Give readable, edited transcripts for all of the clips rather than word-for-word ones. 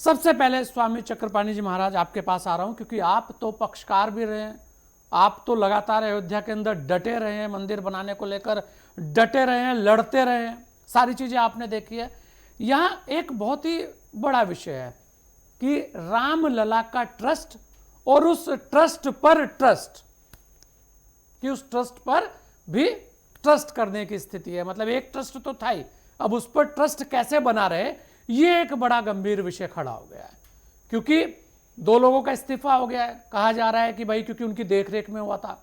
सबसे पहले स्वामी चक्रपाणी जी महाराज आपके पास आ रहा हूं, क्योंकि आप तो पक्षकार भी रहे हैं, आप तो लगातार अयोध्या के अंदर डटे रहे हैं, मंदिर बनाने को लेकर डटे रहे हैं, लड़ते रहे हैं, सारी चीजें आपने देखी है। यहां एक बहुत ही बड़ा विषय है कि रामलला का ट्रस्ट और उस ट्रस्ट पर ट्रस्ट, कि उस ट्रस्ट पर भी ट्रस्ट करने की स्थिति है। मतलब एक ट्रस्ट तो था ही, अब उस पर ट्रस्ट कैसे बना रहे, ये एक बड़ा गंभीर विषय खड़ा हो गया है। क्योंकि 2 लोगों का इस्तीफा हो गया है, कहा जा रहा है कि भाई क्योंकि उनकी देखरेख में हुआ था।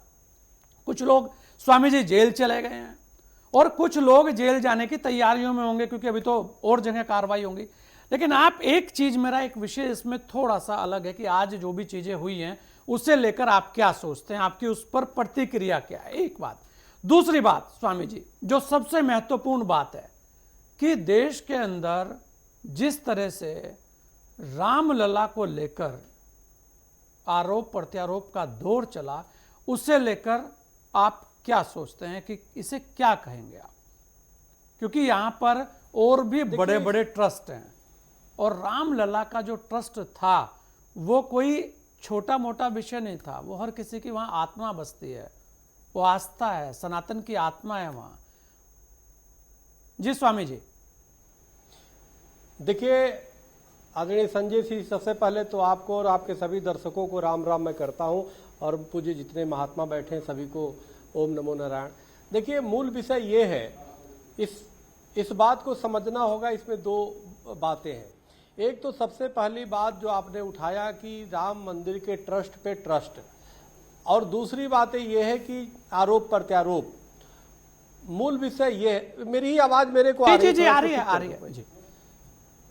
कुछ लोग स्वामी जी जेल चले गए हैं और कुछ लोग जेल जाने की तैयारियों में होंगे, क्योंकि अभी तो और जगह कार्रवाई होंगी। लेकिन आप एक चीज, मेरा एक विषय इसमें थोड़ा सा अलग है कि आज जो भी चीजें हुई हैं उसे लेकर आप क्या सोचते हैं, आपकी उस पर प्रतिक्रिया क्या है, एक बात। दूसरी बात स्वामी जी, जो सबसे महत्वपूर्ण बात है कि देश के अंदर जिस तरह से रामलला को लेकर आरोप प्रत्यारोप का दौर चला, उसे लेकर आप क्या सोचते हैं कि इसे क्या कहेंगे आप? क्योंकि यहां पर और भी बड़े बड़े ट्रस्ट हैं, और रामलला का जो ट्रस्ट था वो कोई छोटा मोटा विषय नहीं था, वो हर किसी की वहां आत्मा बसती है, वो आस्था है, सनातन की आत्मा है वहां। जी स्वामी जी। देखिए आदरणीय संजय जी, सबसे पहले तो आपको और आपके सभी दर्शकों को राम राम मैं करता हूं, और पूज्य जितने महात्मा बैठे हैं सभी को ओम नमो नारायण। देखिए मूल विषय ये है, इस बात को समझना होगा, इसमें 2 बातें हैं। एक तो सबसे पहली बात जो आपने उठाया कि राम मंदिर के ट्रस्ट पे ट्रस्ट, और दूसरी बात ये है कि आरोप प्रत्यारोप। मूल विषय ये, मेरी ही आवाज मेरे को आ रही है जी।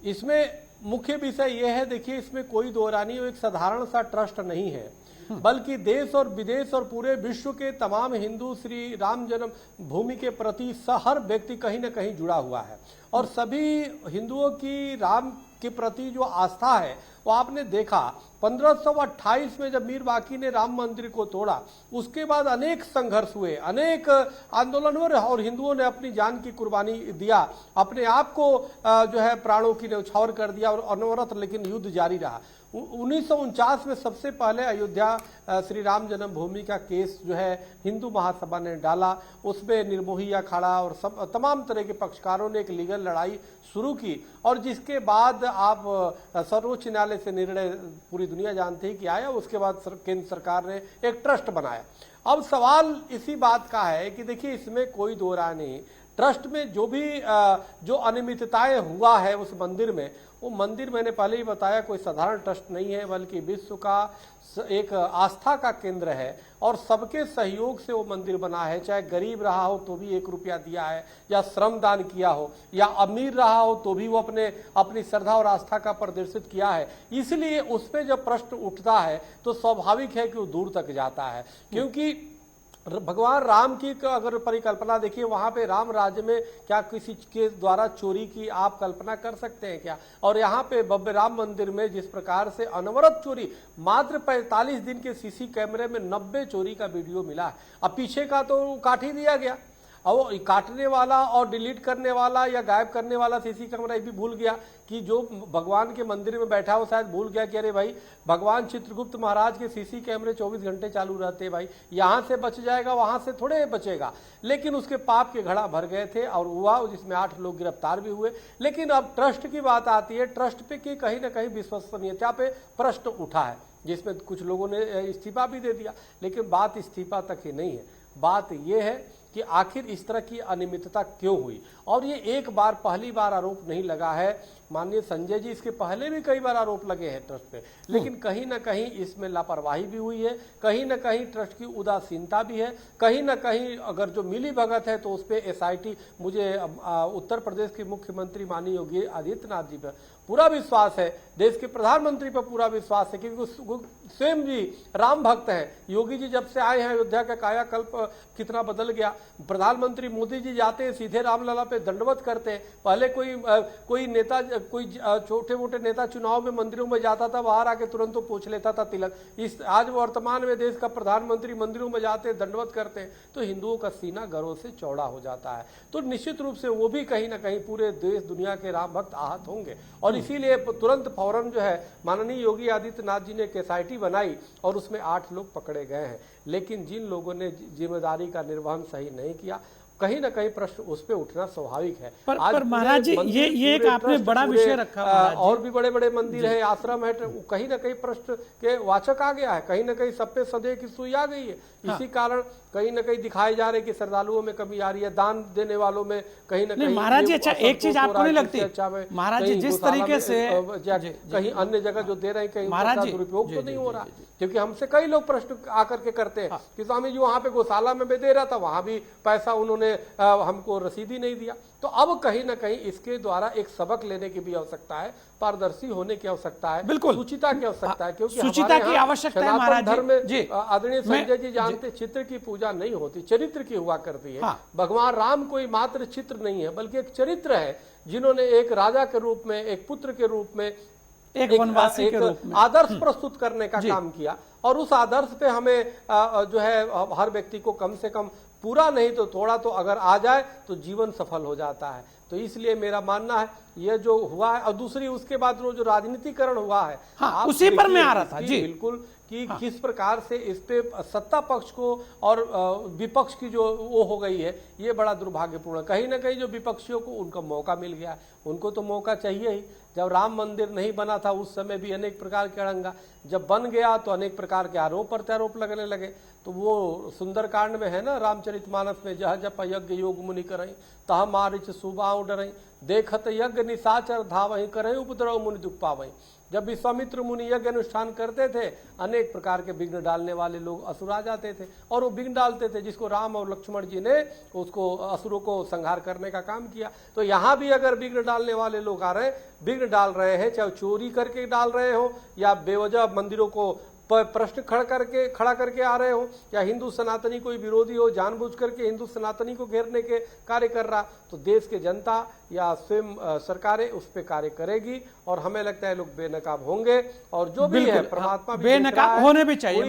इसमें मुख्य विषय यह है, देखिए इसमें कोई दो रानी एक साधारण सा ट्रस्ट नहीं है, बल्कि देश और विदेश और पूरे विश्व के तमाम हिंदू श्री राम जन्म भूमि के प्रति हर व्यक्ति कहीं न कहीं जुड़ा हुआ है। और सभी हिंदुओं की राम के प्रति जो आस्था है वो आपने देखा 1528 में जब मीर बाकी ने राम मंदिर को तोड़ा, उसके बाद अनेक संघर्ष हुए, अनेक आंदोलन हुए, और हिंदुओं ने अपनी जान की कुर्बानी दिया, अपने आप को जो है प्राणों की न्यौछावर कर दिया, और अनवरत लेकिन युद्ध जारी रहा। 1949 में सबसे पहले अयोध्या श्री राम जन्मभूमि का केस जो है हिंदू महासभा ने डाला, उसमें निर्मोही अखाड़ा और सब तमाम तरह के पक्षकारों ने एक लीगल लड़ाई शुरू की, और जिसके बाद आप सर्वोच्च न्यायालय से निर्णय पूरी दुनिया जानती है कि आया। उसके बाद केंद्र सरकार ने एक ट्रस्ट बनाया। अब सवाल इसी बात का है कि देखिए इसमें कोई दो राय नहीं, ट्रस्ट में जो भी जो अनियमितताएं हुआ है उस मंदिर में, वो मंदिर मैंने पहले ही बताया कोई साधारण ट्रस्ट नहीं है, बल्कि विश्व का एक आस्था का केंद्र है, और सबके सहयोग से वो मंदिर बना है। चाहे गरीब रहा हो तो भी 1 रुपया दिया है, या श्रम दान किया हो, या अमीर रहा हो तो भी वो अपनी श्रद्धा और आस्था का प्रदर्शित किया है। इसलिए उस पर जब प्रश्न उठता है तो स्वाभाविक है कि वो दूर तक जाता है, क्योंकि भगवान राम की अगर परिकल्पना देखिए, वहां पे राम राज्य में क्या किसी के द्वारा चोरी की आप कल्पना कर सकते हैं क्या? और यहाँ पे भव्य राम मंदिर में जिस प्रकार से अनवरत चोरी, मात्र 45 दिन के सीसी कैमरे में 90 चोरी का वीडियो मिला है। अब पीछे का तो काट ही दिया गया, अब काटने वाला और डिलीट करने वाला या गायब करने वाला सीसी कैमरा ये भी भूल गया कि जो भगवान के मंदिर में बैठा हो शायद भूल गया कि अरे भाई भगवान चित्रगुप्त महाराज के सीसी कैमरे 24 घंटे चालू रहते हैं, भाई यहाँ से बच जाएगा वहां से थोड़े बचेगा। लेकिन उसके पाप के घड़ा भर गए थे और हुआ, जिसमें 8 लोग गिरफ्तार भी हुए। लेकिन अब ट्रस्ट की बात आती है, ट्रस्ट पे की कहीं ना कहीं विश्वसनीयता पे प्रश्न उठा है, जिसमें कुछ लोगों ने इस्तीफा भी दे दिया। लेकिन बात इस्तीफा तक ही नहीं है, बात यह है कि आखिर इस तरह की अनियमितता क्यों हुई। और ये एक बार पहली बार आरोप नहीं लगा है, माननीय संजय जी, इसके पहले भी कई बार आरोप लगे हैं ट्रस्ट पे, लेकिन कहीं ना कहीं इसमें लापरवाही भी हुई है, कहीं ना कहीं ट्रस्ट की उदासीनता भी है, कहीं ना कहीं अगर जो मिली भगत है तो उस पर SIT, मुझे उत्तर प्रदेश के मुख्यमंत्री माननीय योगी आदित्यनाथ जी पर पूरा विश्वास है, देश के प्रधानमंत्री पर पूरा विश्वास है, क्योंकि स्वयं जी राम भक्त हैं। योगी जी जब से आए हैं अयोध्या का कायाकल्प कितना बदल गया। प्रधानमंत्री मोदी जी जाते हैं सीधे रामलला पे दंडवत करते हैं। पहले कोई नेता, कोई छोटे मोटे नेता चुनाव में मंदिरों में जाता था, बाहर आके तुरंत तो पूछ लेता था तिलक। आज वर्तमान में देश का प्रधानमंत्री मंदिरों में जाते हैं, दंडवत करते हैं, तो हिंदुओं का सीना गर्व से चौड़ा हो जाता है। तो निश्चित रूप से वो भी कहीं ना कहीं पूरे देश दुनिया के राम भक्त आहत होंगे। और और इसीलिए तुरंत फौरन जो है माननीय योगी आदित्यनाथ जी ने एक SIT बनाई और उसमें 8 लोग पकड़े गए हैं। लेकिन जिन लोगों ने जिम्मेदारी का निर्वहन सही नहीं किया, कहीं ना कहीं प्रश्न उस पे उठना स्वाभाविक है। पर महाराज जी, ये एक आपने बड़ा विषय रखा, और भी बड़े बड़े मंदिर है, आश्रम है, कहीं ना कहीं प्रश्न के वाचक आ गया है, कहीं ना कहीं सब पे सदैव की सुई आ गई है। इसी कारण कहीं ना कहीं दिखाए जा रहे कि श्रद्धालुओं में कमी आ रही है, दान देने वालों में कहीं ना कहीं। महाराज जी, अच्छा एक चीज आपको नहीं लगती महाराज जी, जिस तरीके से कहीं अन्य जगह जो दे रहे हैं कहीं महाराज जी दुरुपयोग तो नहीं हो रहा? क्योंकि हमसे कई लोग प्रश्न आकर के करते हैं कि स्वामी जी वहां पे गौशाला में दे रहा था, वहां भी पैसा उन्होंने हमको रसीदी नहीं दिया। तो अब कहीं ना कहीं इसके द्वारा एक सबक लेने की भी आवश्यकता है, पारदर्शी होने की आवश्यकता है, बिल्कुल सूचिता की आवश्यकता है, क्योंकि सूचिता की आवश्यकता है महाराज धर्म जी। में आदरणीय संजय जी जानते, चित्र की पूजा नहीं होती, चरित्र की हुआ करती है। भगवान राम कोई मात्र चित्र नहीं है, बल्कि एक चरित्र है, जिन्होंने एक राजा के रूप में, एक पुत्र के रूप में, एक वनवासी के रूप में आदर्श प्रस्तुत करने का काम किया। और उस आदर्श पे हमें जो है हर व्यक्ति को कम से कम पूरा नहीं तो थोड़ा तो अगर आ जाए तो जीवन सफल हो जाता है। तो इसलिए मेरा मानना है ये जो हुआ है, और दूसरी उसके बाद जो राजनीतिकरण हुआ है, उसी पर मैं आ रहा था जी, बिल्कुल कि किस प्रकार से इस पे सत्ता पक्ष को और विपक्ष की जो वो हो गई है, ये बड़ा दुर्भाग्यपूर्ण। कहीं ना कहीं जो विपक्षियों को उनका मौका मिल गया, उनको तो मौका चाहिए ही। जब राम मंदिर नहीं बना था उस समय भी अनेक प्रकार के अड़ंगा, जब बन गया तो अनेक प्रकार के आरोप प्रत्यारोप लगने लगे। तो वो सुंदरकांड में है ना, रामचरितमानस में, जह जप यज्ञ योग मुनि करई तह मारिच सुबाऊ डरई देखत यज्ञ निशाचर धावही करई उपद्रव मुनि दुख पावई। जब विश्वामित्र मुनि यज्ञ अनुष्ठान करते थे, अनेक प्रकार के विघ्न डालने वाले लोग असुर आ जाते थे और वो विघ्न डालते थे, जिसको राम और लक्ष्मण जी ने उसको असुरों को संहार करने का काम किया। तो यहाँ भी अगर विघ्न डालने वाले लोग आ रहे हैं, विघ्न डाल रहे हैं, चाहे चोरी करके डाल रहे हो या बेवजह मंदिरों को प्रश्न खड़ा करके आ रहे हो, या हिंदू सनातनी कोई विरोधी हो जानबूझ करके हिंदू सनातनी को घेरने के कार्य कर रहा, तो देश के जनता या स्वयं सरकारें उस पर कार्य करेगी और हमें लगता है लोग बेनकाब होंगे। और जो भी है परमात्मा भी बेनकाब होने भी चाहिए।